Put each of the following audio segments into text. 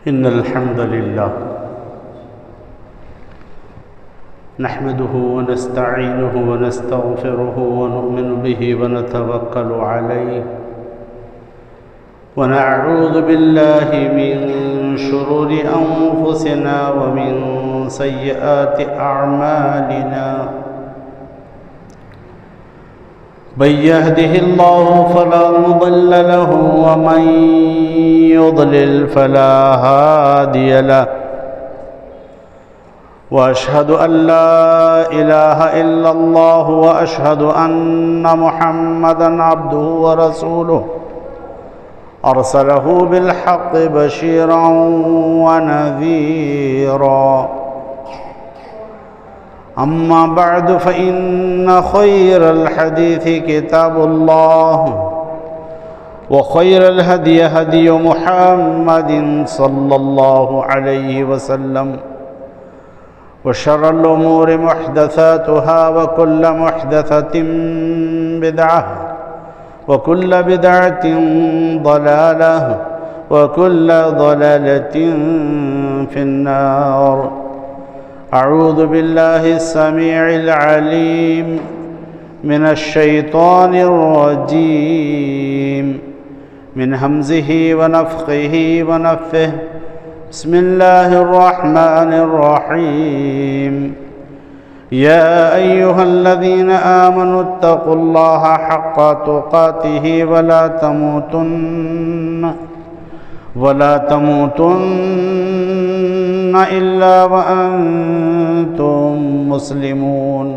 إن الحمد لله نحمده ونستعينه ونستغفره ونؤمن به ونتوكل عليه ونعوذ بالله من شرور أنفسنا ومن سيئات أعمالنا من يهده الله فلا مضل له ومن يضلل فلا هادي له وأشهد أن لا إله إلا الله وأشهد أن محمدًا عبده ورسوله أرسله بالحق بشيرا ونذيرا أما بعد فإن خير الحديث كتاب الله وخير الهدي هدي محمد صلى الله عليه وسلم وشر الأمور محدثاتها وكل محدثة بدعة وكل بدعة ضلالة وكل ضلالة في النار. أعوذ بالله السميع العليم من الشيطان الرجيم من همزه ونفخه ونفثه. بسم الله الرحمن الرحيم. يا أيها الذين آمنوا اتقوا الله حق تقاته ولا تموتن إلا وأنتم مسلمون.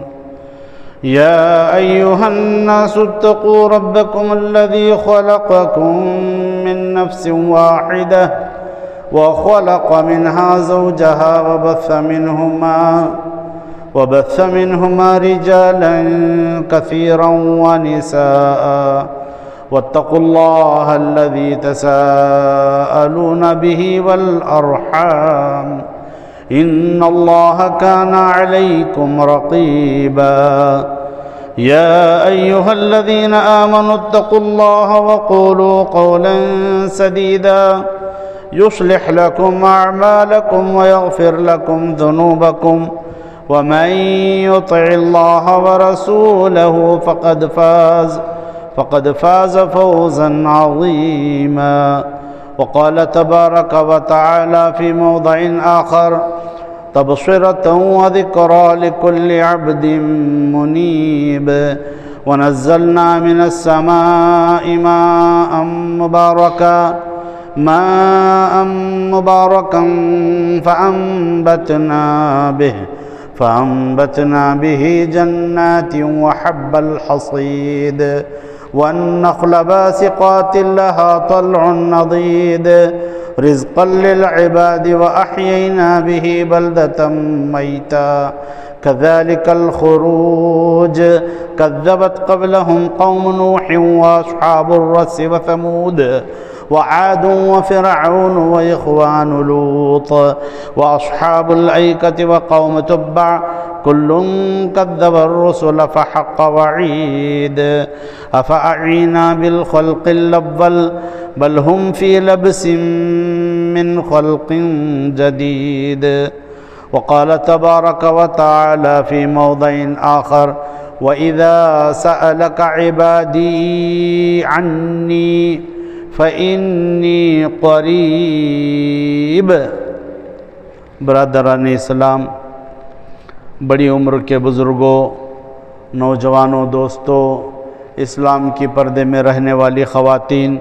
يا أيها الناس اتقوا ربكم الذي خلقكم من نفس واحدة وخلق منها زوجها وبث منهما رجالا كثيرا ونساء واتقوا الله الذي تساءلون به والأرحام إن الله كان عليكم رقيبا. يا أيها الذين آمنوا اتقوا الله وقولوا قولا سديدا يصلح لكم أعمالكم ويغفر لكم ذنوبكم ومن يطع الله ورسوله فقد فاز فوزا عظيما. وقال تبارك وتعالى في موضع آخر تبصرة وذكرى لكل عبد منيب. ونزلنا من السماء ماء مباركا فأنبتنا به جنات وحب الحصيد والنخل باسقات لها طلع نضيد رزقا للعباد وأحيينا به بلدة ميتا كذلك الخروج. كذبت قبلهم قوم نوح وأصحاب الرس وثمود وعاد وفرعون وإخوان لوط وأصحاب الأيكة وقوم تبع كل كذب الرسل فحق وعيد. أفأعينا بالخلق الأول بل هم في لبس من خلق جديد. وقال تبارك وتعالى في موضع آخر وإذا سألك عبادي عني فإني قریب. برادران اسلام، بڑی عمر کے بزرگوں، نوجوانوں، دوستوں، اسلام کی پردے میں رہنے والی خواتین،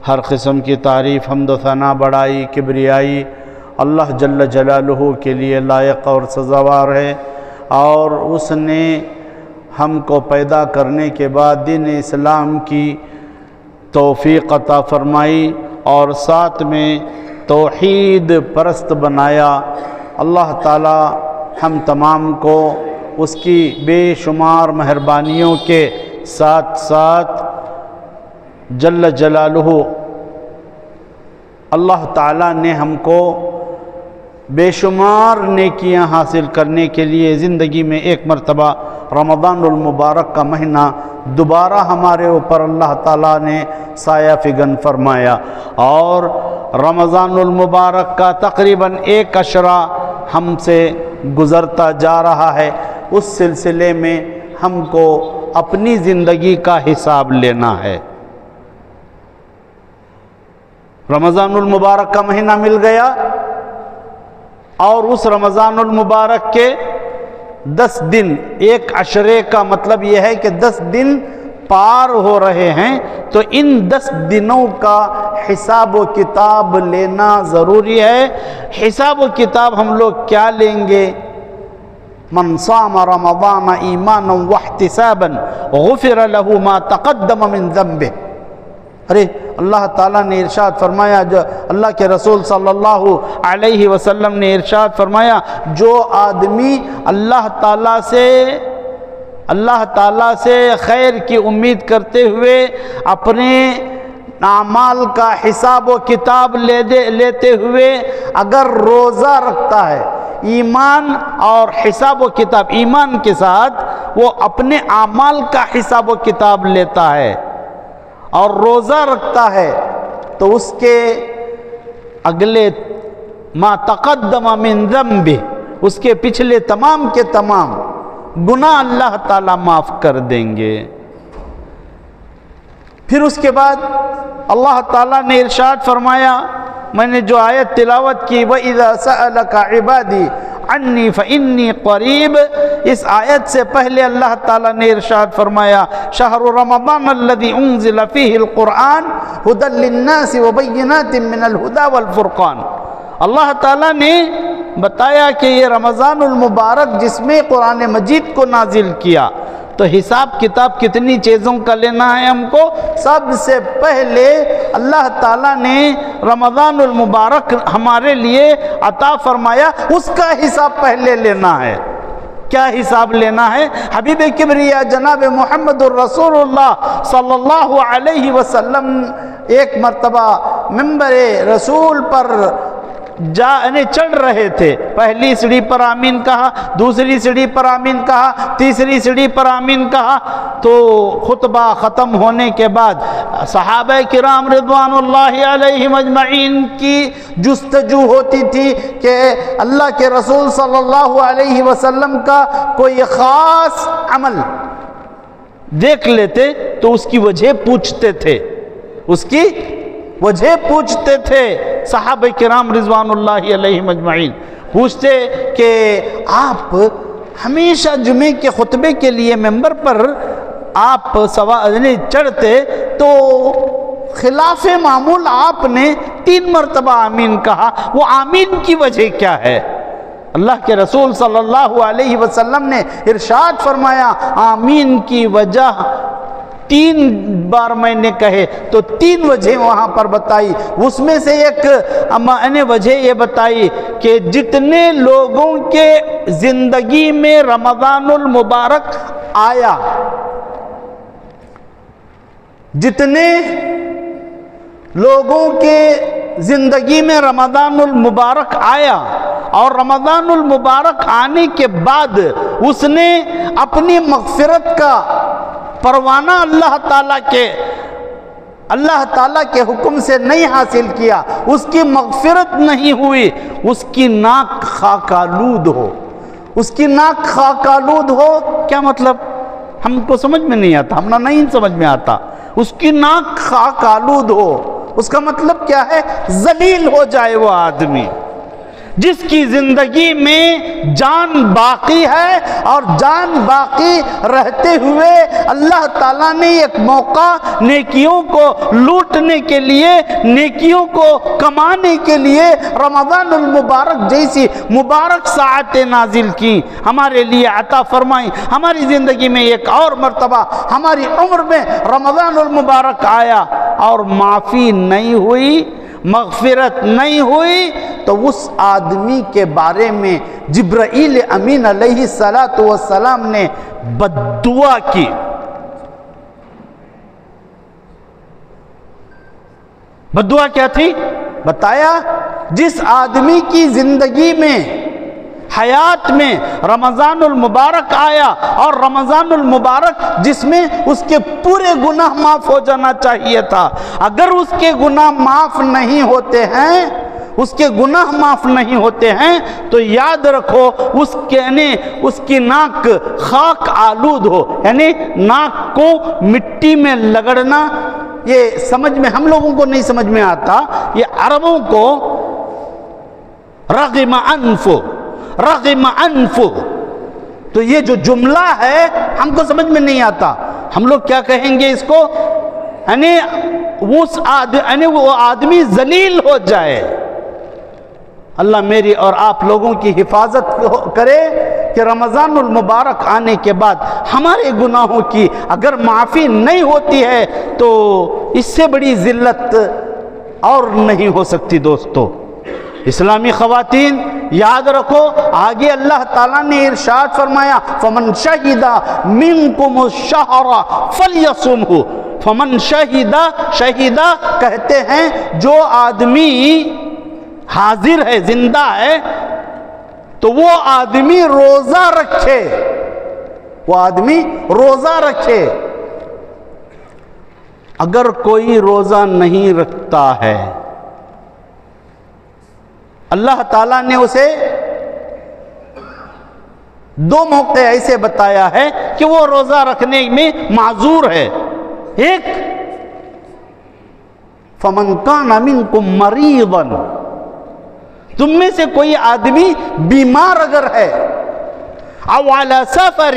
ہر قسم کی تعریف، حمد و ثنا، بڑائی، کبریائی اللہ جل جلالہ کے لیے لائق اور سزاوار ہے. اور اس نے ہم کو پیدا کرنے کے بعد دین اسلام کی توفیق عطا فرمائی اور ساتھ میں توحید پرست بنایا. اللہ تعالی ہم تمام کو اس کی بے شمار مہربانیوں کے ساتھ ساتھ جل جلالہ اللہ تعالی نے ہم کو بے شمار نیکیاں حاصل کرنے کے لیے زندگی میں ایک مرتبہ رمضان المبارک کا مہینہ دوبارہ ہمارے اوپر اللہ تعالیٰ نے سایہ فگن فرمایا اور رمضان المبارک کا تقریباً 1 عشرہ ہم سے گزرتا جا رہا ہے. اس سلسلے میں ہم کو اپنی زندگی کا حساب لینا ہے. رمضان المبارک کا مہینہ مل گیا اور اس رمضان المبارک کے 10 دن، 1 عشرے کا مطلب یہ ہے کہ 10 دن پار ہو رہے ہیں، تو ان 10 دنوں کا حساب و کتاب لینا ضروری ہے. حساب و کتاب ہم لوگ کیا لیں گے؟ من صام رمضان ایمانا واحتسابا غفر له ما تقدم من ذنبه. ارے اللہ تعالیٰ نے ارشاد فرمایا، جو اللہ کے رسول صلی اللہ علیہ وسلم نے ارشاد فرمایا، جو آدمی اللہ تعالیٰ سے خیر کی امید کرتے ہوئے اپنے اعمال کا حساب و کتاب لیتے ہوئے اگر روزہ رکھتا ہے، ایمان اور حساب و کتاب، ایمان کے ساتھ وہ اپنے اعمال کا حساب و کتاب لیتا ہے اور روزہ رکھتا ہے، تو اس کے اگلے ما تقدم من ذنبہ، اس کے پچھلے تمام کے تمام گناہ اللہ تعالیٰ معاف کر دیں گے. پھر اس کے بعد اللہ تعالیٰ نے ارشاد فرمایا، میں نے جو آیت تلاوت کی، وَإِذَا سَأَلَكَ عِبَادِي عَنِّي فَإِنِّي قَرِيبٌ، اس آیت سے پہلے اللہ تعالیٰ نے ارشاد فرمایا، شَهْرُ رَمَضَانَ الَّذِي أُنزِلَ فِيهِ الْقُرْآنُ هُدًى لِلنَّاسِ وَبَيِّنَاتٍ مِّنَ الْهُدَى وَالْفُرْقَانِ. اللہ تعالیٰ نے بتایا کہ یہ رمضان المبارک جس میں قرآن مجید کو نازل کیا، تو حساب کتاب کتنی چیزوں کا لینا ہے ہم کو؟ سب سے پہلے اللہ تعالیٰ نے رمضان المبارک ہمارے لیے عطا فرمایا، اس کا حساب پہلے لینا ہے. کیا حساب لینا ہے؟ حبیب کبریا جناب محمد الرسول اللہ صلی اللہ علیہ وسلم ایک مرتبہ منبر رسول پر چڑھ رہے تھے. پہلی سیڑھی پر آمین کہا، دوسری سیڑھی پر آمین کہا، تیسری سیڑھی پر آمین کہا. تو خطبہ ختم ہونے کے بعد صحابہ کرام رضوان اللہ علیہم اجمعین کی جستجو ہوتی تھی کہ اللہ کے رسول صلی اللہ علیہ وسلم کا کوئی خاص عمل دیکھ لیتے تو اس کی وجہ پوچھتے تھے، اس کی وجہ پوچھتے تھے. صحابہ کرام رضوان اللہ علیہ مجمعین پوچھتے کہ آپ ہمیشہ جمعے کے خطبے کے لیے ممبر پر آپ چڑھتے تو خلاف معمول آپ نے 3 مرتبہ آمین کہا، وہ آمین کی وجہ کیا ہے؟ اللہ کے رسول صلی اللہ علیہ وسلم نے ارشاد فرمایا، آمین کی وجہ 3 بار میں نے کہے تو 3 وجہ وہاں پر بتائی. اس میں سے ایک میں نے وجہ یہ بتائی کہ جتنے لوگوں کے زندگی میں رمضان المبارک آیا، جتنے لوگوں کے زندگی میں رمضان المبارک آیا اور رمضان المبارک آنے کے بعد اس نے اپنی مغفرت کا پروانہ اللہ تعالیٰ کے حکم سے نہیں حاصل کیا، اس کی مغفرت نہیں ہوئی، اس کی ناک خاک آلود ہو. اس کی ناک خاک آلود ہو کیا مطلب؟ ہم کو سمجھ میں نہیں آتا، ہمنا نہیں سمجھ میں آتا. اس کی ناک خاک آلود ہو، اس کا مطلب کیا ہے؟ ذلیل ہو جائے وہ آدمی جس کی زندگی میں جان باقی ہے اور جان باقی رہتے ہوئے اللہ تعالیٰ نے ایک موقع نیکیوں کو لوٹنے کے لیے، نیکیوں کو کمانے کے لیے رمضان المبارک جیسی مبارک ساعتیں نازل کی، ہمارے لیے عطا فرمائی. ہماری زندگی میں ایک اور مرتبہ ہماری عمر میں رمضان المبارک آیا اور معافی نہیں ہوئی، مغفرت نہیں ہوئی، تو اس آدمی کے بارے میں جبرائیل امین علیہ السلام نے بد دعا کی. بد دعا کیا تھی؟ بتایا جس آدمی کی زندگی میں حیات میں رمضان المبارک آیا، اور رمضان المبارک جس میں اس کے پورے گناہ معاف ہو جانا چاہیے تھا، اگر اس کے گناہ معاف نہیں ہوتے ہیں، اس کے گناہ معاف نہیں ہوتے ہیں، تو یاد رکھو اس کی ناک خاک آلود ہو، یعنی ناک کو مٹی میں لگڑنا، یہ سمجھ میں ہم لوگوں کو نہیں سمجھ میں آتا، یہ عربوں کو رغم انف، تو یہ جو جملہ ہے ہم کو سمجھ میں نہیں آتا، ہم لوگ کیا کہیں گے اس کو، یعنی وہ آدمی ذلیل ہو جائے۔ اللہ میری اور آپ لوگوں کی حفاظت کرے کہ رمضان المبارک آنے کے بعد ہمارے گناہوں کی اگر معافی نہیں ہوتی ہے تو اس سے بڑی ذلت اور نہیں ہو سکتی۔ دوستو اسلامی خواتین یاد رکھو، آگے اللہ تعالیٰ نے ارشاد فرمایا فمن شہد منکم الشہر فلیصمہ، فمن شہد کہتے ہیں جو آدمی حاضر ہے، زندہ ہے، تو وہ آدمی روزہ رکھے، وہ آدمی روزہ رکھے۔ اگر کوئی روزہ نہیں رکھتا ہے، اللہ تعالیٰ نے اسے دو موقع ایسے بتایا ہے کہ وہ روزہ رکھنے میں معذور ہے۔ ایک فَمَنْ كَانَ مِنْكُمْ مَرِيضًا، تم میں سے کوئی آدمی بیمار اگر ہے، او علی سفر،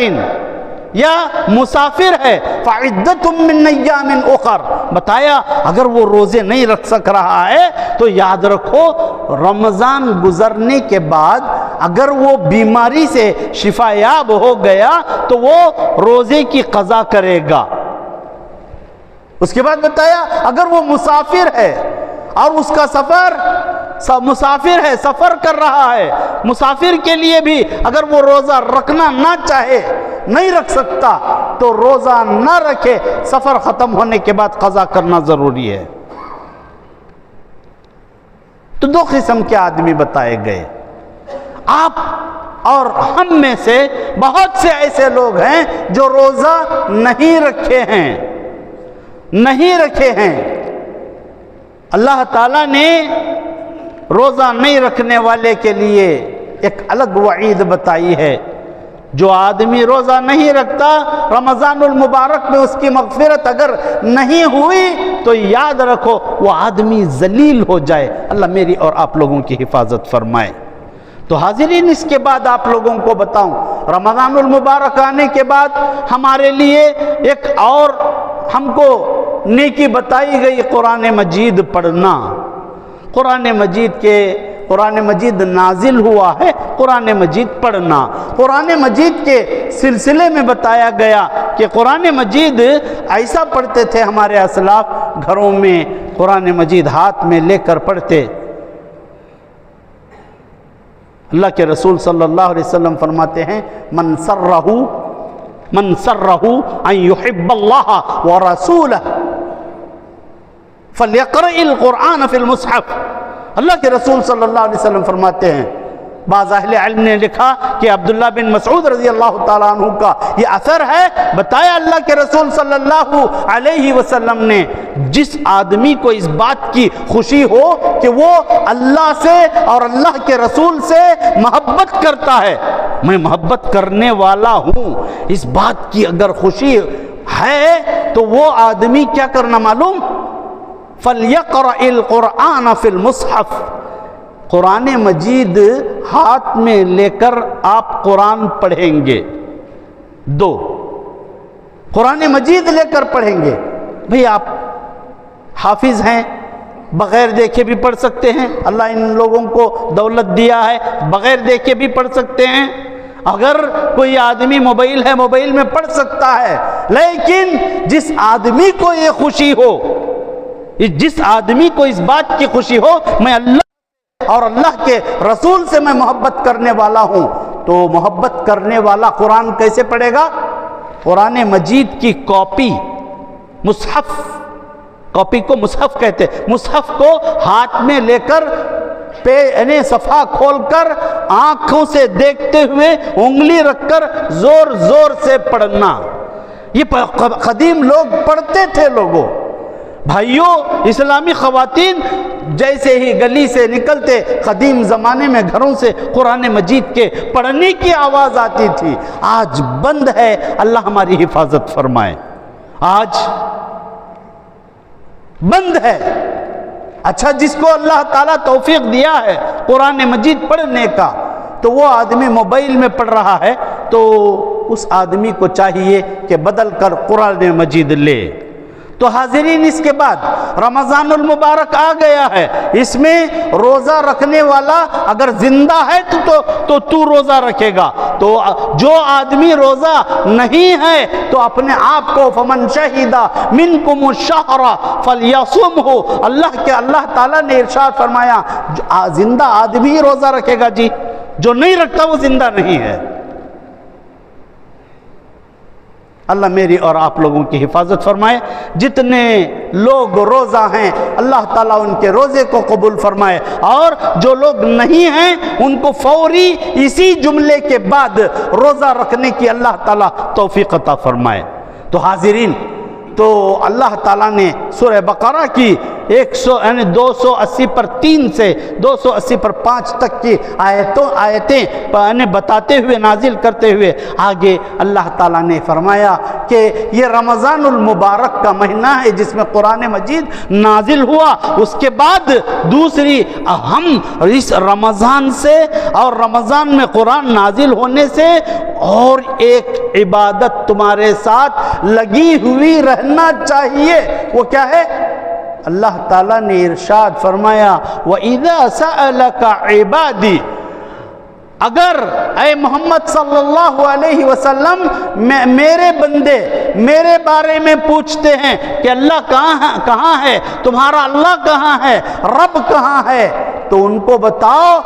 یا مسافر ہے، فعدۃ من ایام اخر، بتایا اگر وہ روزے نہیں رکھ سک رہا ہے تو یاد رکھو رمضان گزرنے کے بعد اگر وہ بیماری سے شفا یاب ہو گیا تو وہ روزے کی قضا کرے گا۔ اس کے بعد بتایا اگر وہ مسافر ہے اور اس کا مسافر ہے، سفر کر رہا ہے، مسافر کے لیے بھی اگر وہ روزہ رکھنا نہ چاہے، نہیں رکھ سکتا تو روزہ نہ رکھے، سفر ختم ہونے کے بعد قضا کرنا ضروری ہے۔ تو دو قسم کے آدمی بتائے گئے۔ آپ اور ہم میں سے بہت سے ایسے لوگ ہیں جو روزہ نہیں رکھے ہیں۔ اللہ تعالیٰ نے روزہ نہیں رکھنے والے کے لیے ایک الگ وعید بتائی ہے۔ جو آدمی روزہ نہیں رکھتا، رمضان المبارک میں اس کی مغفرت اگر نہیں ہوئی تو یاد رکھو وہ آدمی ذلیل ہو جائے۔ اللہ میری اور آپ لوگوں کی حفاظت فرمائے۔ تو حاضرین، اس کے بعد آپ لوگوں کو بتاؤں، رمضان المبارک آنے کے بعد ہمارے لیے ایک اور ہم کو نیکی بتائی گئی، قرآن مجید پڑھنا۔ قرآن مجید نازل ہوا ہے، قرآن مجید پڑھنا۔ قرآن مجید کے سلسلے میں بتایا گیا کہ قرآن مجید ایسا پڑھتے تھے ہمارے اسلاف، گھروں میں قرآن مجید ہاتھ میں لے کر پڑھتے۔ اللہ کے رسول صلی اللہ علیہ وسلم فرماتے ہیں من سرہ ان یحب اللہ ورسولہ فلیقرئ القرآن فی المصحف۔ اللہ کے رسول صلی اللہ علیہ وسلم فرماتے ہیں، بعض اہل علم نے لکھا کہ عبداللہ بن مسعود رضی اللہ تعالیٰ عنہ کا یہ اثر ہے، بتایا اللہ کے رسول صلی اللہ علیہ وسلم نے جس آدمی کو اس بات کی خوشی ہو کہ وہ اللہ سے اور اللہ کے رسول سے محبت کرتا ہے، میں محبت کرنے والا ہوں، اس بات کی اگر خوشی ہے تو وہ آدمی کیا کرنا معلوم؟ فَلْيَقْرَئِ الْقُرْآنَ فِي الْمُصْحَفِ، قرآن مجید ہاتھ میں لے کر آپ قرآن پڑھیں گے۔ دو، قرآن مجید لے کر پڑھیں گے۔ بھئی آپ حافظ ہیں، بغیر دیکھے بھی پڑھ سکتے ہیں، اللہ ان لوگوں کو دولت دیا ہے، بغیر دیکھے بھی پڑھ سکتے ہیں۔ اگر کوئی آدمی موبائل ہے، موبائل میں پڑھ سکتا ہے، لیکن جس آدمی کو یہ خوشی ہو، جس آدمی کو اس بات کی خوشی ہو میں اللہ اور اللہ کے رسول سے میں محبت کرنے والا ہوں، تو محبت کرنے والا قرآن کیسے پڑھے گا؟ قرآن مجید کی کاپی، مصحف، کاپی کو مصحف کہتے ہیں، مصحف کو ہاتھ میں لے کر یعنی صفحہ کھول کر آنکھوں سے دیکھتے ہوئے انگلی رکھ کر زور زور سے پڑھنا، یہ قدیم لوگ پڑھتے تھے۔ لوگوں بھائیوں، اسلامی خواتین جیسے ہی گلی سے نکلتے قدیم زمانے میں گھروں سے قرآن مجید کے پڑھنے کی آواز آتی تھی، آج بند ہے۔ اللہ ہماری حفاظت فرمائے، آج بند ہے۔ اچھا، جس کو اللہ تعالیٰ توفیق دیا ہے قرآن مجید پڑھنے کا، تو وہ آدمی موبائل میں پڑھ رہا ہے تو اس آدمی کو چاہیے کہ بدل کر قرآن مجید لے۔ تو حاضرین، اس کے بعد رمضان المبارک آ گیا ہے، اس میں روزہ رکھنے والا اگر زندہ ہے تو روزہ رکھے گا، تو جو آدمی روزہ نہیں ہے تو اپنے آپ کو فمن شہید منکم الشہر فلیصمہ، اللہ تعالیٰ نے ارشاد فرمایا زندہ آدمی روزہ رکھے گا جی، جو نہیں رکھتا وہ زندہ نہیں ہے۔ اللہ میری اور آپ لوگوں کی حفاظت فرمائے۔ جتنے لوگ روزہ ہیں اللہ تعالیٰ ان کے روزے کو قبول فرمائے، اور جو لوگ نہیں ہیں ان کو فوری اسی جملے کے بعد روزہ رکھنے کی اللہ تعالیٰ توفیق عطا فرمائے۔ تو حاضرین، تو اللہ تعالیٰ نے سورہ بقرہ کی 280 پر 3 سے 280 پر 5 تک کی آیتیں بتاتے ہوئے، نازل کرتے ہوئے آگے اللہ تعالیٰ نے فرمایا کہ یہ رمضان المبارک کا مہینہ ہے جس میں قرآن مجید نازل ہوا۔ اس کے بعد دوسری اہم، اس رمضان سے اور رمضان میں قرآن نازل ہونے سے اور ایک عبادت تمہارے ساتھ لگی ہوئی رہنا چاہیے، وہ کیا ہے؟ اللہ تعالیٰ نے ارشاد فرمایا وَإِذَا سَأَلَكَ عِبَادِي، اگر اے محمد صلی اللہ علیہ وسلم میرے بندے میرے بارے میں پوچھتے ہیں کہ اللہ کہاں ہے، تمہارا اللہ کہاں ہے، رب کہاں ہے، تو ان کو بتاؤ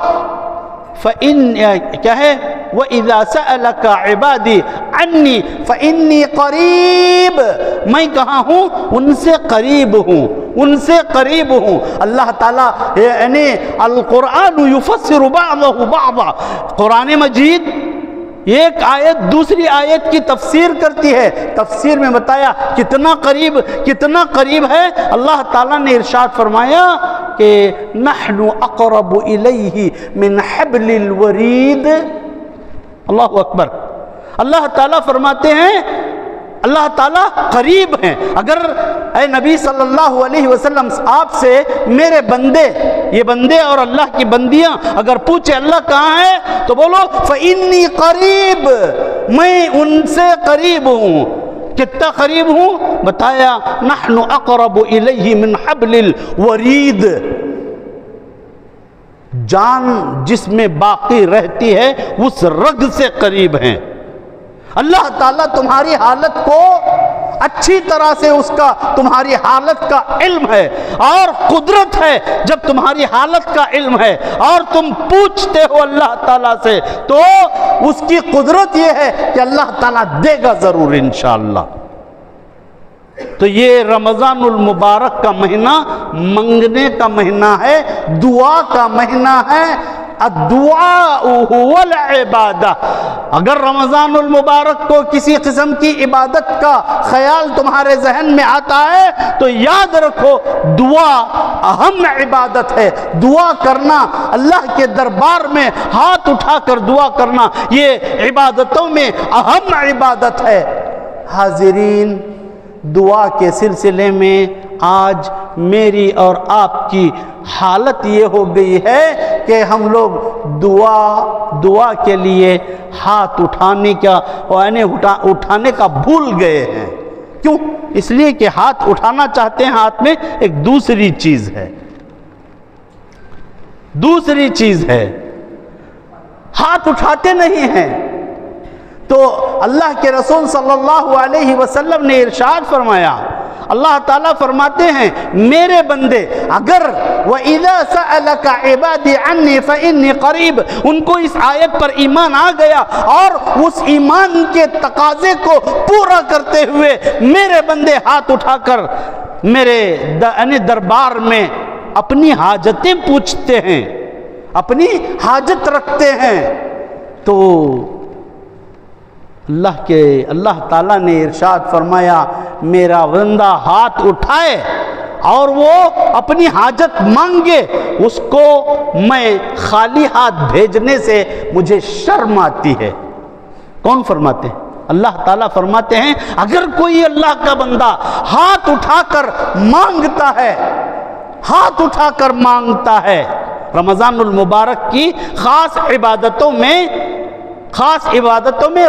کیا ہے؟ وَإِذَا سَأَلَكَ عِبَادِي عَنِّي فَإِنِّي قَرِيب، میں کہاں ہوں؟ ان سے قریب ہوں، ان سے قریب ہوں۔ اللہ تعالیٰ یعنی القرآن یفسر بعضہ بعضا، قرآن مجید ایک آیت دوسری آیت کی تفسیر کرتی ہے۔ تفسیر میں بتایا کتنا قریب ہے۔ اللہ تعالیٰ نے ارشاد فرمایا کہ نحن اقرب الیہ من حبل الورید۔ اللہ اکبر۔ اللہ تعالیٰ فرماتے ہیں اللہ تعالیٰ قریب ہیں۔ اگر اے نبی صلی اللہ علیہ وسلم آپ سے میرے بندے، یہ بندے اور اللہ کی بندیاں اگر پوچھے اللہ کہاں ہے تو بولو فإنی قریب، میں ان سے قریب ہوں۔ کتنا قریب ہوں؟ بتایا نحن اقرب الیہ من حبل الورید، جان جس میں باقی رہتی ہے اس رگ سے قریب ہیں۔ اللہ تعالیٰ تمہاری حالت کو اچھی طرح سے تمہاری حالت کا علم ہے اور قدرت ہے۔ جب تمہاری حالت کا علم ہے اور تم پوچھتے ہو اللہ تعالیٰ سے تو اس کی قدرت یہ ہے کہ اللہ تعالیٰ دے گا ضرور انشاءاللہ۔ تو یہ رمضان المبارک کا مہینہ منگنے کا مہینہ ہے، دعا کا مہینہ ہے۔ الدعاء هو العبادہ۔ اگر رمضان المبارک کو کسی قسم کی عبادت کا خیال تمہارے ذہن میں آتا ہے تو یاد رکھو دعا اہم عبادت ہے۔ دعا کرنا، اللہ کے دربار میں ہاتھ اٹھا کر دعا کرنا، یہ عبادتوں میں اہم عبادت ہے۔ حاضرین، دعا کے سلسلے میں آج میری اور آپ کی حالت یہ ہو گئی ہے کہ ہم لوگ دعا کے لیے ہاتھ اٹھانے کا بھول گئے ہیں۔ کیوں؟ اس لیے کہ ہاتھ اٹھانا چاہتے ہیں، ہاتھ میں ایک دوسری چیز ہے، ہاتھ اٹھاتے نہیں ہیں۔ تو اللہ کے رسول صلی اللہ علیہ وسلم نے ارشاد فرمایا، اللہ تعالیٰ فرماتے ہیں میرے بندے اگر وَإِذَا سَأَلَكَ عِبَادِي عَنِّي فَإِنِّي قَرِيب، ان کو اس آیت پر ایمان آ گیا اور اس ایمان کے تقاضے کو پورا کرتے ہوئے میرے بندے ہاتھ اٹھا کر میرے دربار میں اپنی حاجتیں پوچھتے ہیں اپنی حاجت رکھتے ہیں، تو اللہ تعالیٰ نے ارشاد فرمایا میرا بندہ ہاتھ اٹھائے اور وہ اپنی حاجت مانگے، اس کو میں خالی ہاتھ بھیجنے سے مجھے شرم آتی ہے۔ کون فرماتے ہیں؟ اللہ تعالیٰ فرماتے ہیں اگر کوئی اللہ کا بندہ ہاتھ اٹھا کر مانگتا ہے، ہاتھ اٹھا کر مانگتا ہے، رمضان المبارک کی خاص عبادتوں میں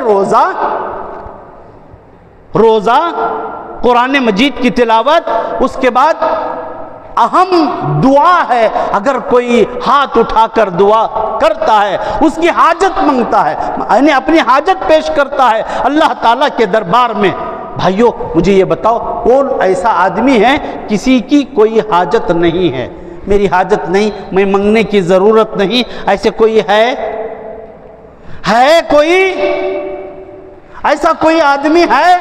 روزہ، قرآن مجید کی تلاوت، اس کے بعد اہم دعا ہے۔ اگر کوئی ہاتھ اٹھا کر دعا کرتا ہے، اس کی حاجت مانگتا ہے، یعنی اپنی حاجت پیش کرتا ہے اللہ تعالیٰ کے دربار میں، بھائیو مجھے یہ بتاؤ کون ایسا آدمی ہے کسی کی کوئی حاجت نہیں ہے، میری حاجت نہیں، میں منگنے کی ضرورت نہیں، ایسے کوئی ہے کوئی ایسا کوئی آدمی ہے؟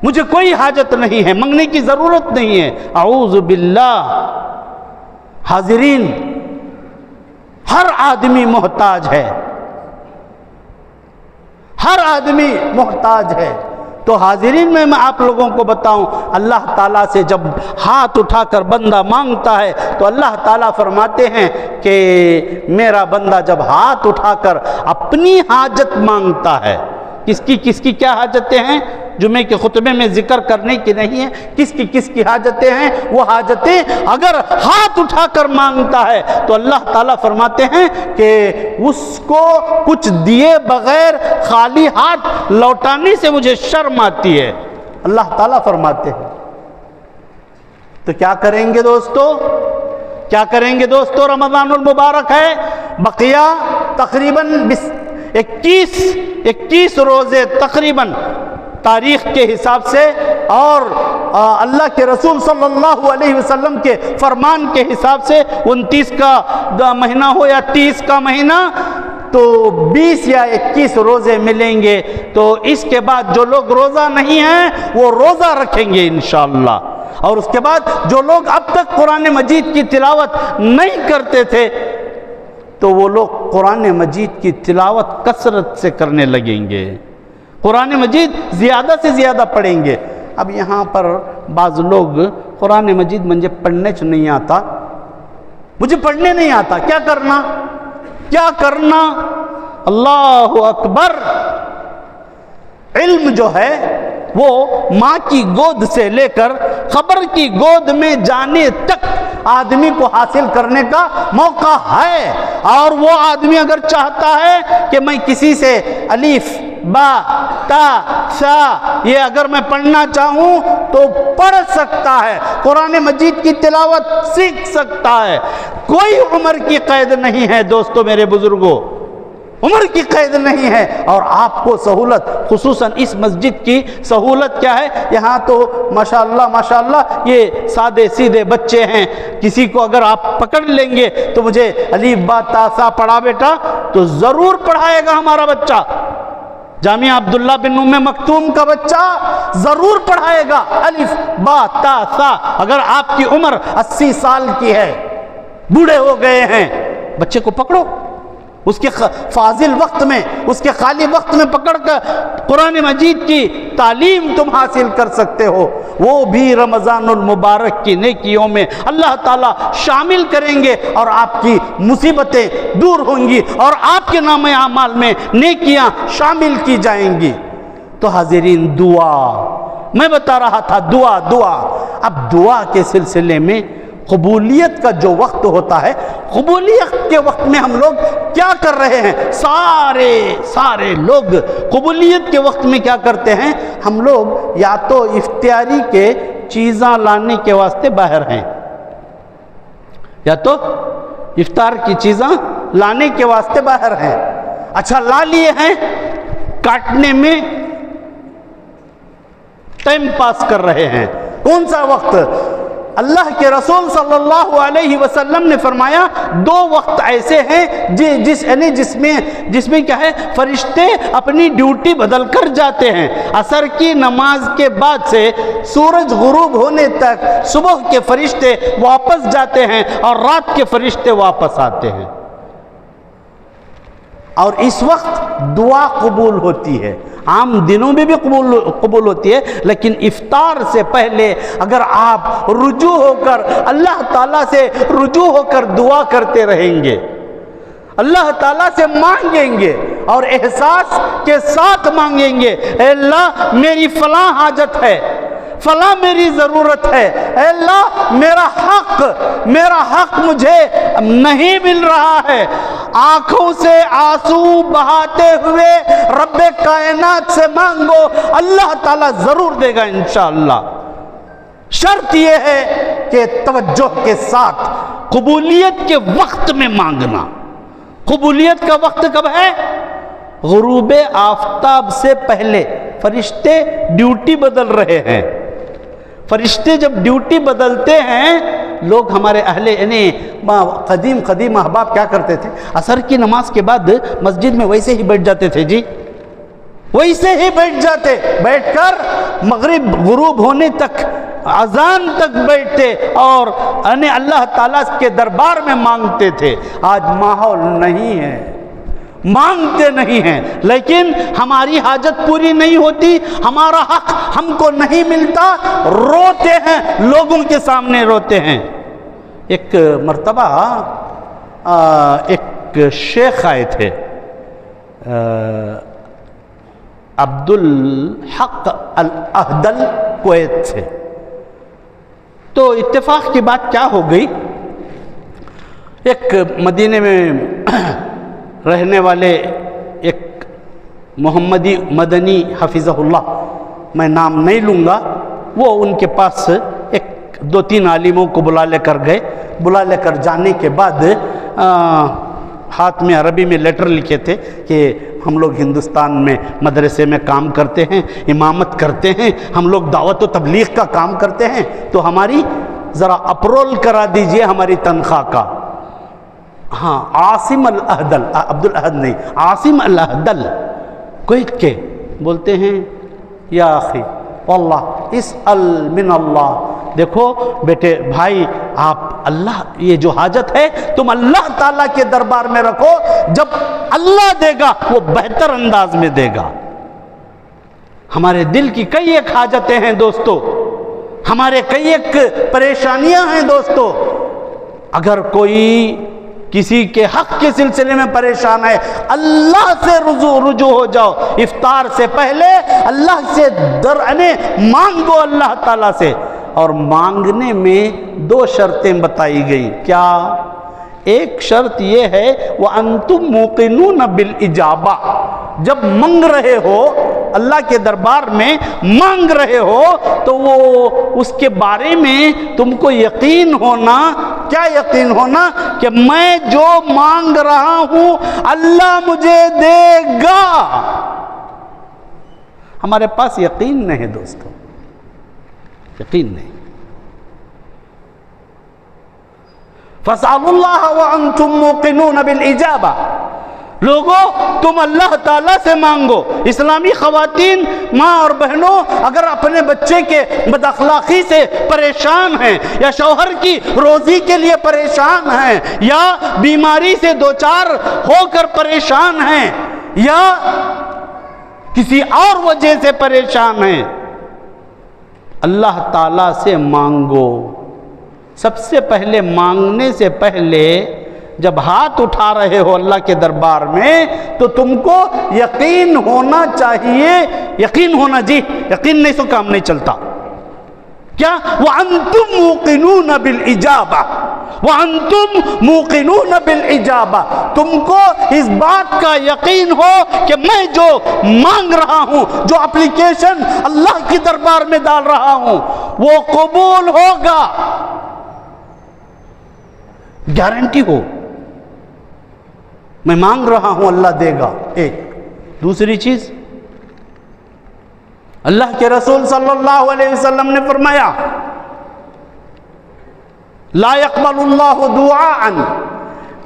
مجھے کوئی حاجت نہیں ہے، منگنے کی ضرورت نہیں ہے، اعوذ باللہ۔ حاضرین، ہر آدمی محتاج ہے، ہر آدمی محتاج ہے۔ تو حاضرین میں آپ لوگوں کو بتاؤں، اللہ تعالیٰ سے جب ہاتھ اٹھا کر بندہ مانگتا ہے تو اللہ تعالیٰ فرماتے ہیں کہ میرا بندہ جب ہاتھ اٹھا کر اپنی حاجت مانگتا ہے، کس کی کیا حاجتیں ہیں جمعے کے خطبے میں ذکر کرنے کی نہیں ہے، کس کی حاجتیں ہیں، وہ حاجتیں اگر ہاتھ اٹھا کر مانگتا ہے تو اللہ تعالیٰ فرماتے ہیں کہ اس کو کچھ دیے بغیر خالی ہاتھ لوٹانے سے مجھے شرم آتی ہے، اللہ تعالیٰ فرماتے ہیں۔ تو کیا کریں گے دوستو؟ رمضان المبارک ہے، بقیہ تقریباً 21 روزے تقریباً تاریخ کے حساب سے، اور اللہ کے رسول صلی اللہ علیہ وسلم کے فرمان کے حساب سے 29 کا مہینہ ہو یا 30 کا مہینہ، تو 20 یا 21 روزے ملیں گے۔ تو اس کے بعد جو لوگ روزہ نہیں ہیں وہ روزہ رکھیں گے انشاءاللہ، اور اس کے بعد جو لوگ اب تک قرآن مجید کی تلاوت نہیں کرتے تھے تو وہ لوگ قرآن مجید کی تلاوت کثرت سے کرنے لگیں گے، قرآن مجید زیادہ سے زیادہ پڑھیں گے۔ اب یہاں پر بعض لوگ قرآن مجید مجھے پڑھنے نہیں آتا، مجھے پڑھنے نہیں آتا، کیا کرنا؟ اللہ اکبر! علم جو ہے وہ ماں کی گود سے لے کر قبر کی گود میں جانے تک آدمی کو حاصل کرنے کا موقع ہے، اور وہ آدمی اگر چاہتا ہے کہ میں کسی سے الف با تا سا یہ اگر میں پڑھنا چاہوں تو پڑھ سکتا ہے، قرآن مجید کی تلاوت سیکھ سکتا ہے، کوئی عمر کی قید نہیں ہے دوستو، میرے بزرگوں، عمر کی قید نہیں ہے۔ اور آپ کو سہولت، خصوصاً اس مسجد کی سہولت کیا ہے، یہاں تو ماشاءاللہ یہ سادے سیدھے بچے ہیں، کسی کو اگر آپ پکڑ لیں گے تو مجھے الف با تا سا پڑھا بیٹا، تو ضرور پڑھائے گا ہمارا بچہ، جامعہ عبداللہ بن ام مکتوم کا بچہ ضرور پڑھائے گا الف با تا سا۔ اگر آپ کی عمر 80 سال کی ہے، بوڑھے ہو گئے ہیں، بچے کو پکڑو، اس کے فاضل وقت میں، اس کے خالی وقت میں پکڑ کر قرآن مجید کی تعلیم تم حاصل کر سکتے ہو، وہ بھی رمضان المبارک کی نیکیوں میں اللہ تعالیٰ شامل کریں گے، اور آپ کی مصیبتیں دور ہوں گی، اور آپ کے نام اعمال میں نیکیاں شامل کی جائیں گی۔ تو حاضرین، دعا، میں بتا رہا تھا دعا۔ اب دعا کے سلسلے میں قبولیت کا جو وقت ہوتا ہے، قبولیت کے وقت میں ہم لوگ کیا کر رہے ہیں؟ سارے لوگ قبولیت کے وقت میں کیا کرتے ہیں؟ ہم لوگ یا تو افطاری کے چیزاں لانے کے واسطے باہر ہیں، یا تو افطار کی چیزاں لانے کے واسطے باہر ہیں، اچھا لا لیے ہیں، کاٹنے میں ٹائم پاس کر رہے ہیں۔ کون سا وقت؟ اللہ کے رسول صلی اللہ علیہ وسلم نے فرمایا 2 وقت ایسے ہیں جس میں کیا ہے، فرشتے اپنی ڈیوٹی بدل کر جاتے ہیں۔ عصر کی نماز کے بعد سے سورج غروب ہونے تک صبح کے فرشتے واپس جاتے ہیں اور رات کے فرشتے واپس آتے ہیں۔ اور اس وقت دعا قبول ہوتی ہے. عام دنوں میں بھی قبول ہوتی ہے، لیکن افطار سے پہلے اگر آپ رجوع ہو کر اللہ تعالیٰ سے رجوع ہو کر دعا کرتے رہیں گے، اللہ تعالیٰ سے مانگیں گے اور احساس کے ساتھ مانگیں گے، اے اللہ میری فلاں حاجت ہے، فلاں میری ضرورت ہے، اے اللہ میرا حق مجھے نہیں مل رہا ہے، آنکھوں سے آنسو بہاتے ہوئے رب کائنات سے مانگو، اللہ تعالیٰ ضرور دے گا انشاءاللہ. شرط یہ ہے کہ توجہ کے ساتھ قبولیت کے وقت میں مانگنا. قبولیت کا وقت کب ہے؟ غروب آفتاب سے پہلے. فرشتے ڈیوٹی بدل رہے ہیں. فرشتے جب ڈیوٹی بدلتے ہیں، لوگ ہمارے قدیم احباب کیا کرتے تھے؟ عصر کی نماز کے بعد مسجد میں ویسے ہی بیٹھ جاتے تھے جی، ویسے ہی بیٹھ کر مغرب غروب ہونے تک، اذان تک بیٹھتے اور اللہ تعالیٰ کے دربار میں مانگتے تھے. آج ماحول نہیں ہے، مانگتے نہیں ہیں، لیکن ہماری حاجت پوری نہیں ہوتی، ہمارا حق ہم کو نہیں ملتا، روتے ہیں، لوگوں کے سامنے روتے ہیں. ایک مرتبہ ایک شیخ آئے تھے، عبدالحق الاہدل کویت سے. تو اتفاق کی بات کیا ہو گئی، ایک مدینے میں رہنے والے ایک محمدی مدنی حفظہ اللہ، میں نام نہیں لوں گا، وہ ان کے پاس ایک 2-3 عالموں کو بلا لے کر گئے. بلا لے کر جانے کے بعد ہاتھ میں عربی میں لیٹر لکھے تھے کہ ہم لوگ ہندوستان میں مدرسے میں کام کرتے ہیں، امامت کرتے ہیں، ہم لوگ دعوت و تبلیغ کا کام کرتے ہیں، تو ہماری ذرا اپرول کرا دیجئے ہماری تنخواہ کا. ہاں، عاصم الاہدل، عبد الاحد نہیں، عاصم الاہدل کویت کے بولتے ہیں، یا اخی واللہ اسأل من اللہ. دیکھو بیٹے بھائی، آپ اللہ، یہ جو حاجت ہے تم اللہ تعالیٰ کے دربار میں رکھو، جب اللہ دے گا وہ بہتر انداز میں دے گا. ہمارے دل کی کئی ایک حاجتیں ہیں دوستو، ہمارے کئی ایک پریشانیاں ہیں دوستو. اگر کوئی کسی کے حق کے سلسلے میں پریشان ہے، اللہ سے رجوع ہو جاؤ. افطار سے پہلے اللہ سے مانگو اللہ تعالیٰ سے. اور مانگنے میں 2 شرطیں بتائی گئی. کیا؟ ایک شرط یہ ہے وَأَنْتُمْ مُوقِنُونَ بِالْإِجَابَةِ، جب مانگ رہے ہو اللہ کے دربار میں مانگ رہے ہو تو وہ اس کے بارے میں تم کو یقین ہونا. کیا یقین ہونا؟ کہ میں جو مانگ رہا ہوں اللہ مجھے دے گا. ہمارے پاس یقین نہیں ہے دوستو، یقین نہیں. فَاسْأَلُوا اللَّهَ وَأَنْتُمْ مُوقِنُونَ بِالْإِجَابَةِ. لوگوں تم اللہ تعالیٰ سے مانگو. اسلامی خواتین، ماں اور بہنوں، اگر اپنے بچے کے بد اخلاقی سے پریشان ہیں، یا شوہر کی روزی کے لیے پریشان ہیں، یا بیماری سے دوچار ہو کر پریشان ہیں، یا کسی اور وجہ سے پریشان ہیں، اللہ تعالیٰ سے مانگو. سب سے پہلے مانگنے سے پہلے جب ہاتھ اٹھا رہے ہو اللہ کے دربار میں تو تم کو یقین ہونا چاہیے. یقین ہونا جی، یقین نہیں تو کام نہیں چلتا. کیا؟ وَأَنْتُمْ مُوقِنُونَ بِالْإِجَابَةِ، وَأَنْتُمْ مُوقِنُونَ بِالْإِجَابَةِ. تم کو اس بات کا یقین ہو کہ میں جو مانگ رہا ہوں، جو اپلیکیشن اللہ کی دربار میں ڈال رہا ہوں، وہ قبول ہوگا. گارنٹی ہو، میں مانگ رہا ہوں اللہ دے گا. ایک. دوسری چیز، اللہ کے رسول صلی اللہ علیہ وسلم نے فرمایا لا يقبل اللہ دعاء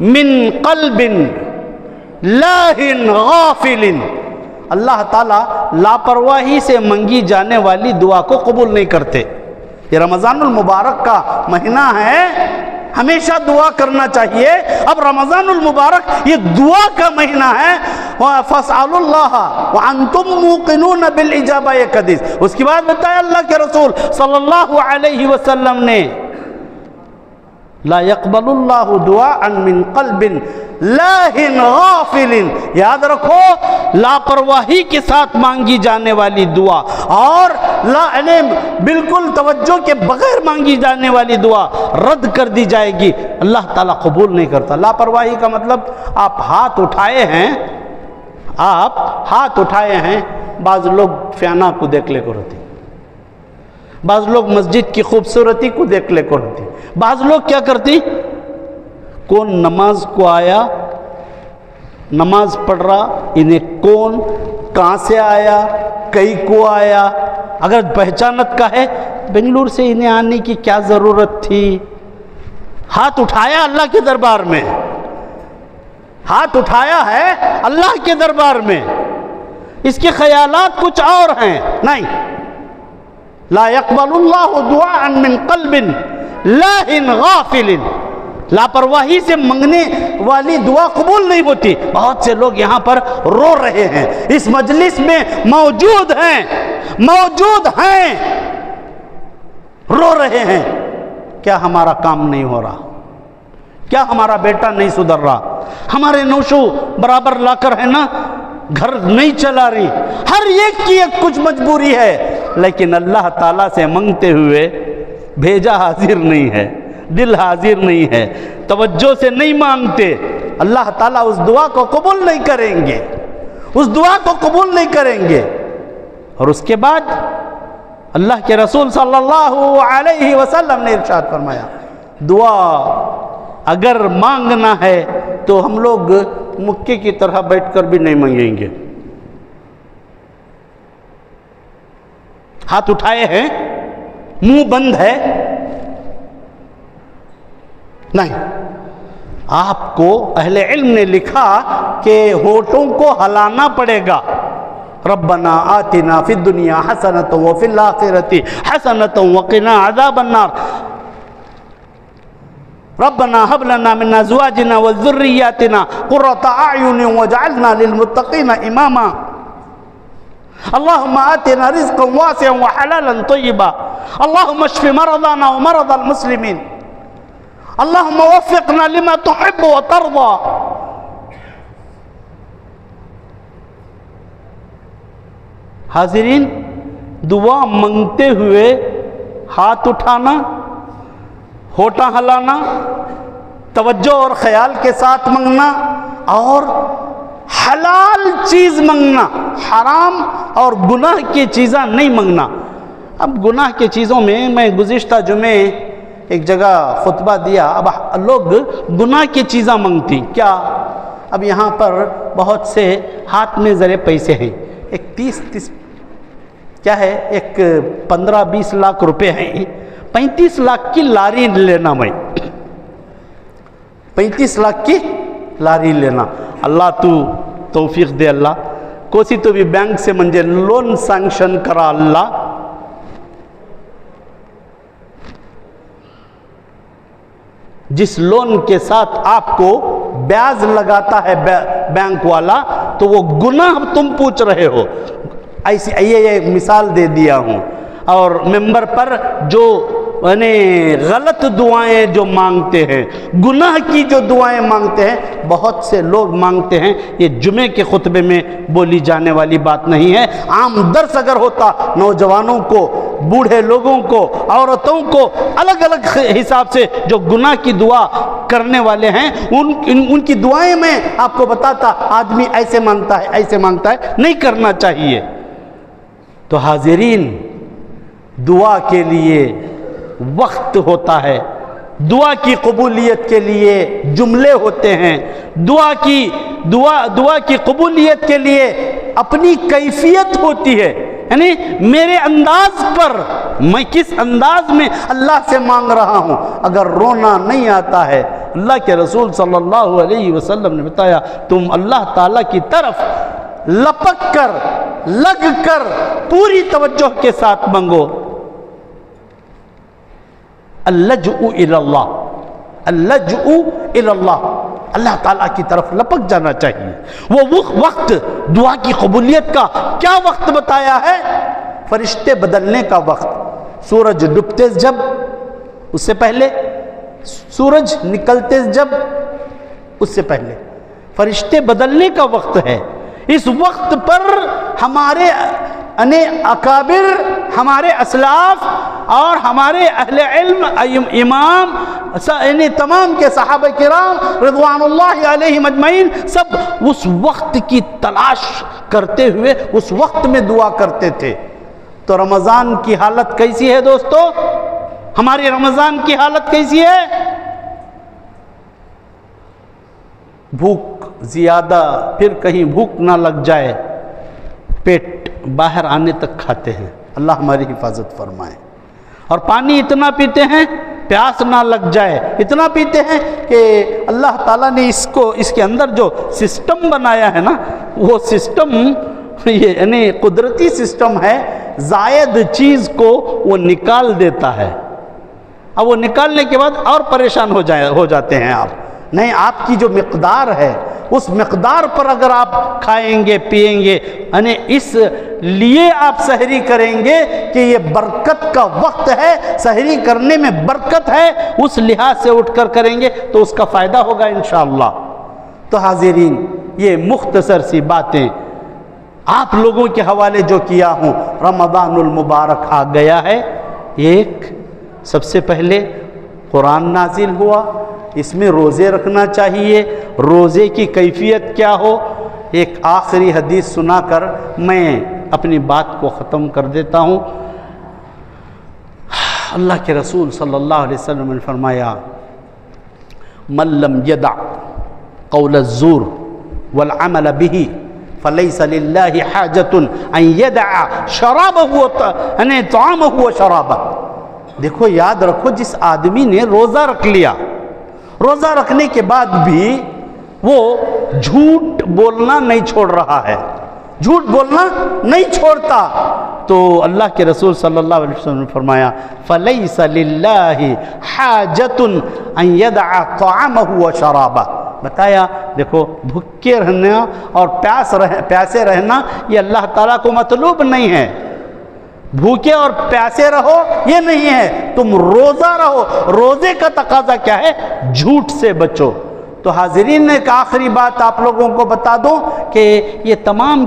من قلب لاہن غافل. اللہ تعالیٰ لاپرواہی سے منگی جانے والی دعا کو قبول نہیں کرتے. یہ رمضان المبارک کا مہینہ ہے، ہمیشہ دعا کرنا چاہیے. اب رمضان المبارک یہ دعا کا مہینہ ہے. فَاسْأَلُوا اللَّهَ وَأَنْتُمْ مُوقِنُونَ بِالْإِجَابَةِ ایک حدیث. اس کے بعد بتایا اللہ کے رسول صلی اللہ علیہ وسلم نے لا يقبل اللہ دعاء من قلب لاہن غافل. یاد رکھو لاپرواہی کے ساتھ مانگی جانے والی دعا اور بالکل توجہ کے بغیر مانگی جانے والی دعا رد کر دی جائے گی، اللہ تعالیٰ قبول نہیں کرتا. لاپرواہی کا مطلب آپ ہاتھ اٹھائے ہیں، بعض لوگ فیانہ کو دیکھ لے کو رہتے، بعض لوگ مسجد کی خوبصورتی کو دیکھ لے کو رہتے، بعض لوگ کیا کرتی، کون نماز کو آیا، نماز پڑھ رہا، انہیں کون کہاں سے آیا، کئی کو آیا، اگر پہچانت کا ہے بنگلور سے انہیں آنے کی کیا ضرورت تھی. ہاتھ اٹھایا اللہ کے دربار میں، ہاتھ اٹھایا ہے اللہ کے دربار میں، اس کے خیالات کچھ اور ہیں. نہیں، لا يقبل اللہ دعاء من قلب لاہن غافل. لاپرواہی سے منگنے والی دعا قبول نہیں ہوتی. بہت سے لوگ یہاں پر رو رہے ہیں، اس مجلس میں موجود ہیں، رو رہے ہیں. کیا ہمارا کام نہیں ہو رہا؟ کیا ہمارا بیٹا نہیں سدھر رہا؟ ہمارے نوشو برابر لا کر ہے نا گھر نہیں چلا رہی. ہر ایک کی ایک کچھ مجبوری ہے، لیکن اللہ تعالیٰ سے منگتے ہوئے بھیجا حاضر نہیں ہے، دل حاضر نہیں ہے، توجہ سے نہیں مانگتے. اللہ تعالیٰ اس دعا کو قبول نہیں کریں گے، اس دعا کو قبول نہیں کریں گے. اور اس کے بعد اللہ کے رسول صلی اللہ علیہ وسلم نے ارشاد فرمایا دعا اگر مانگنا ہے تو ہم لوگ مکے کی طرح بیٹھ کر بھی نہیں مانگیں گے. ہاتھ اٹھائے ہیں، منہ بند ہے، نہیں. آپ کو اہل علم نے لکھا کہ ہونٹوں کو ہلانا پڑے گا. ربنا آتنا فی الدنیا حسنۃ وفی الآخرۃ حسنۃ وقنا عذاب النار. ربنا هب لنا من ازواجنا وذرياتنا قرة اعين واجعلنا للمتقين اماما. اللهم آتنا رزقا واسعا وحلالا طيبا. اللهم اشف مرضانا ومرضى المسلمين. اللهم وفقنا لما تحب وترضى. حاضرین، دعا منگتے ہوئے ہاتھ اٹھانا، ہوٹا ہلانا، توجہ اور خیال کے ساتھ منگنا اور حلال چیز منگنا، حرام اور گناہ کی چیزاں نہیں منگنا. اب گناہ کی چیزوں میں گزشتہ جمعے ایک جگہ خطبہ دیا. اب لوگ گناہ کی چیزاں منگتی کیا؟ اب یہاں پر بہت سے ہاتھ میں ذرے پیسے ہیں، ایک 30 کیا ہے، ایک 15-20 لاکھ روپے ہیں. 35 لاکھ کی لاری لینا، میں 35 لاکھ کی لاری لینا. اللہ تو توفیق دے. اللہ کوسی تو بھی بینک سے منجے لون سینکشن کرا. اللہ جس لون کے ساتھ آپ کو بیاج لگاتا ہے بینک والا، تو وہ گناہ تم پوچھ رہے ہو. ایسی یہ مثال دے دیا ہوں. اور ممبر پر جو غلط دعائیں جو مانگتے ہیں، گناہ کی جو دعائیں مانگتے ہیں، بہت سے لوگ مانگتے ہیں. یہ جمعے کے خطبے میں بولی جانے والی بات نہیں ہے. عام درس اگر ہوتا، نوجوانوں کو، بوڑھے لوگوں کو، عورتوں کو الگ الگ حساب سے جو گناہ کی دعا کرنے والے ہیں ان کی دعائیں میں آپ کو بتاتا. آدمی ایسے مانگتا ہے، ایسے مانگتا ہے، نہیں کرنا چاہیے. تو حاضرین، دعا کے لیے وقت ہوتا ہے، دعا کی قبولیت کے لیے جملے ہوتے ہیں، دعا کی قبولیت کے لیے اپنی کیفیت ہوتی ہے. یعنی میرے انداز پر، میں کس انداز میں اللہ سے مانگ رہا ہوں. اگر رونا نہیں آتا ہے، اللہ کے رسول صلی اللہ علیہ وسلم نے بتایا تم اللہ تعالیٰ کی طرف لپک کر، لگ کر، پوری توجہ کے ساتھ مانگو. اللجؤ الی اللہ، اللجؤ الی اللہ، اللہ تعالیٰ کی طرف لپک جانا چاہیے۔ وہ وقت دعا کی قبولیت کا کیا وقت بتایا ہے؟ فرشتے بدلنے کا وقت، سورج ڈوبتے جب، اس سے پہلے سورج نکلتے جب، اس سے پہلے فرشتے بدلنے کا وقت ہے۔ اس وقت پر ہمارے اکابر، ہمارے اسلاف اور ہمارے اہل علم، امام، تمام کے صحابہ کرام رضوان اللہ علیہم اجمعین سب اس وقت کی تلاش کرتے ہوئے اس وقت میں دعا کرتے تھے۔ تو رمضان کی حالت کیسی ہے دوستو؟ ہماری رمضان کی حالت کیسی ہے؟ بھوک زیادہ، پھر کہیں بھوک نہ لگ جائے، پیٹ باہر آنے تک کھاتے ہیں، اللہ ہماری حفاظت فرمائے۔ اور پانی اتنا پیتے ہیں پیاس نہ لگ جائے، اتنا پیتے ہیں کہ اللہ تعالیٰ نے اس کے اندر جو سسٹم بنایا ہے نا، وہ سسٹم یعنی قدرتی سسٹم ہے، زائد چیز کو وہ نکال دیتا ہے۔ اب وہ نکالنے کے بعد اور پریشان ہو جاتے ہیں آپ۔ نہیں، آپ کی جو مقدار ہے اس مقدار پر اگر آپ کھائیں گے پیئیں گے، یعنی اس لیے آپ سحری کریں گے کہ یہ برکت کا وقت ہے، سحری کرنے میں برکت ہے، اس لحاظ سے اٹھ کر کریں گے تو اس کا فائدہ ہوگا انشاءاللہ۔ تو حاضرین، یہ مختصر سی باتیں آپ لوگوں کے حوالے جو کیا ہوں۔ رمضان المبارک آ گیا ہے، ایک سب سے پہلے قرآن نازل ہوا، اس میں روزے رکھنا چاہیے، روزے کی کیفیت کیا ہو۔ ایک آخری حدیث سنا کر میں اپنی بات کو ختم کر دیتا ہوں۔ اللہ کے رسول صلی اللہ علیہ وسلم نے فرمایا، من لم یدع قول الزور والعمل به فلیس للہ حاجۃ ان یدع شرابہ طعامہ وشرابہ۔ دیکھو، یاد رکھو، جس آدمی نے روزہ رکھ لیا، روزہ رکھنے کے بعد بھی وہ جھوٹ بولنا نہیں چھوڑ رہا ہے، جھوٹ بولنا نہیں چھوڑتا، تو اللہ کے رسول صلی اللہ علیہ وسلم نے فرمایا فَلَيْسَ لِلَّهِ حَاجَةٌ أَن يَدَعَ طَعَامَهُ وَشَرَابَهُ۔ بتایا، دیکھو، بھوکے رہنا اور پیاسے رہنا یہ اللہ تعالیٰ کو مطلوب نہیں ہے۔ بھوکے اور پیاسے رہو یہ نہیں ہے، تم روزہ رہو۔ روزے کا تقاضا کیا ہے؟ جھوٹ سے بچو۔ تو حاضرین، ایک آخری بات آپ لوگوں کو بتا دوں کہ یہ تمام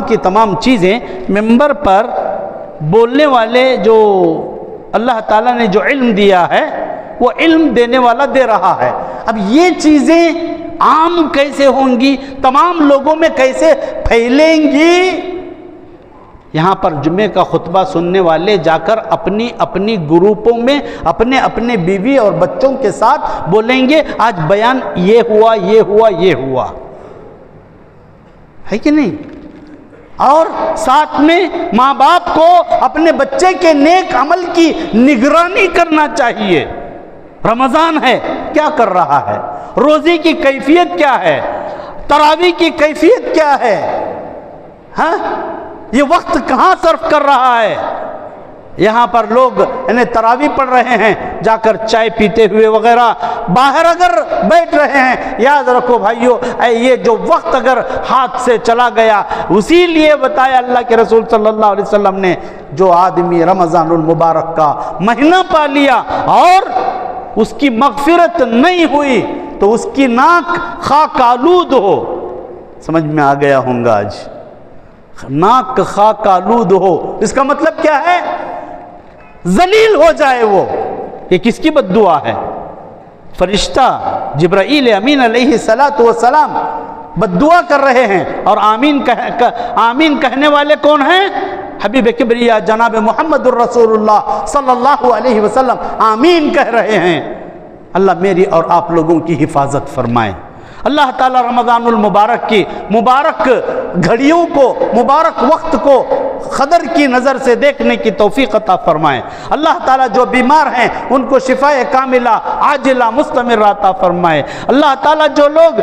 کی تمام چیزیں ممبر پر بولنے والے جو اللہ تعالیٰ نے جو علم دیا ہے وہ علم دینے والا دے رہا ہے۔ اب یہ چیزیں عام کیسے ہوں گی، تمام لوگوں میں کیسے پھیلیں گی؟ یہاں پر جمعے کا خطبہ سننے والے جا کر اپنی اپنی گروپوں میں اپنے اپنے بیوی اور بچوں کے ساتھ بولیں گے، آج بیان یہ ہوا، یہ ہوا، یہ ہوا، ہے کہ نہیں؟ اور ساتھ میں ماں باپ کو اپنے بچے کے نیک عمل کی نگرانی کرنا چاہیے۔ رمضان ہے، کیا کر رہا ہے؟ روزے کی کیفیت کیا ہے؟ تراویح کی کیفیت کیا ہے؟ ہاں، یہ وقت کہاں صرف کر رہا ہے؟ یہاں پر لوگ تراویح پڑھ رہے ہیں، جا کر چائے پیتے ہوئے وغیرہ، باہر اگر بیٹھ رہے ہیں۔ یاد رکھو بھائیو، یہ جو وقت اگر ہاتھ سے چلا گیا، اسی لیے بتایا اللہ کے رسول صلی اللہ علیہ وسلم نے، جو آدمی رمضان المبارک کا مہینہ پا لیا اور اس کی مغفرت نہیں ہوئی تو اس کی ناک خاک آلود ہو۔ سمجھ میں آ گیا ہوں گا آج؟ ناک خاک آلود ہو، اس کا مطلب کیا ہے؟ ذلیل ہو جائے وہ۔ یہ کس کی بد دعا ہے؟ فرشتہ جبرائیل امین علیہ السلام بد دعا کر رہے ہیں، اور آمین کہنے والے کون ہیں؟ حبیب کبریا جناب محمد الرسول اللہ صلی اللہ علیہ وسلم آمین کہہ رہے ہیں۔ اللہ میری اور آپ لوگوں کی حفاظت فرمائے، اللہ تعالیٰ رمضان المبارک کی مبارک گھڑیوں کو، مبارک وقت کو قدر کی نظر سے دیکھنے کی توفیق عطا فرمائے۔ اللہ تعالیٰ جو بیمار ہیں ان کو شفاء کاملہ عاجلہ مستمرہ عطا فرمائے۔ اللہ تعالیٰ جو لوگ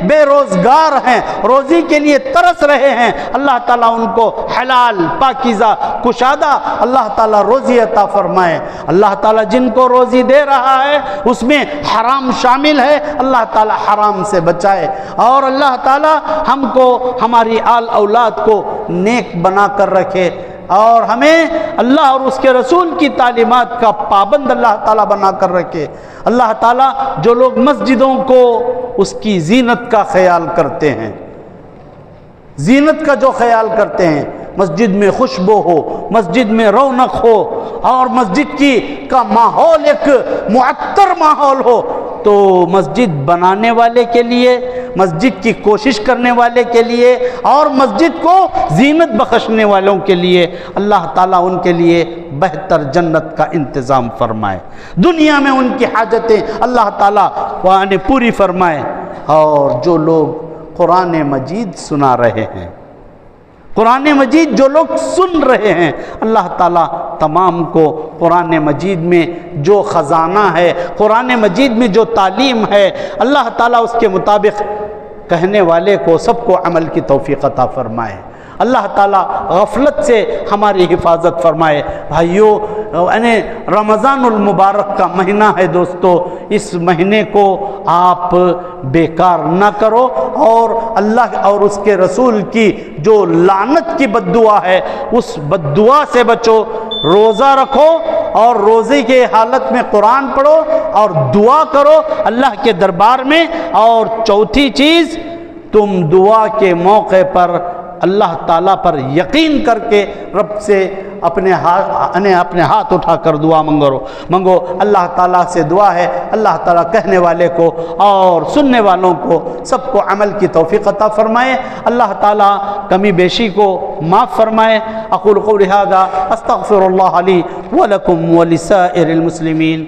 بے روزگار ہیں، روزی کے لیے ترس رہے ہیں، اللہ تعالیٰ ان کو حلال پاکیزہ کشادہ اللہ تعالیٰ روزی عطا فرمائے۔ اللہ تعالیٰ جن کو روزی دے رہا ہے اس میں حرام شامل ہے، اللہ تعالیٰ حرام سے بچائے، اور اللہ تعالیٰ ہم کو، ہماری آل اولاد کو نیک بنا کر رکھے، اور ہمیں اللہ اور اس کے رسول کی تعلیمات کا پابند اللہ تعالیٰ بنا کر رکھے۔ اللہ تعالیٰ جو لوگ مسجدوں کو اس کی زینت کا خیال کرتے ہیں، زینت کا جو خیال کرتے ہیں، مسجد میں خوشبو ہو، مسجد میں رونق ہو، اور مسجد کا ماحول ایک معطر ماحول ہو، تو مسجد بنانے والے کے لیے، مسجد کی کوشش کرنے والے کے لیے، اور مسجد کو زینت بخشنے والوں کے لیے اللہ تعالیٰ ان کے لیے بہتر جنت کا انتظام فرمائے، دنیا میں ان کی حاجتیں اللہ تعالیٰ پوری فرمائے۔ اور جو لوگ قرآن مجید سنا رہے ہیں، قرآن مجید جو لوگ سن رہے ہیں، اللہ تعالیٰ تمام کو قرآن مجید میں جو خزانہ ہے، قرآن مجید میں جو تعلیم ہے، اللہ تعالیٰ اس کے مطابق کہنے والے کو سب کو عمل کی توفیق عطا فرمائے۔ اللہ تعالیٰ غفلت سے ہماری حفاظت فرمائے۔ بھائیو، رمضان المبارک کا مہینہ ہے دوستو، اس مہینے کو آپ بیکار نہ کرو، اور اللہ اور اس کے رسول کی جو لعنت کی بد دعا ہے اس بد دعا سے بچو۔ روزہ رکھو اور روزے کے حالت میں قرآن پڑھو اور دعا کرو اللہ کے دربار میں، اور چوتھی چیز، تم دعا کے موقع پر اللہ تعالیٰ پر یقین کر کے رب سے اپنے ہاتھ اٹھا کر دعا منگو۔ اللہ تعالیٰ سے دعا ہے اللہ تعالیٰ کہنے والے کو اور سننے والوں کو سب کو عمل کی توفیق عطا فرمائے۔ اللہ تعالیٰ کمی بیشی کو معاف فرمائے۔ اقول قولی ھذا استغفر اللہ لی ولکم ولسائر المسلمین۔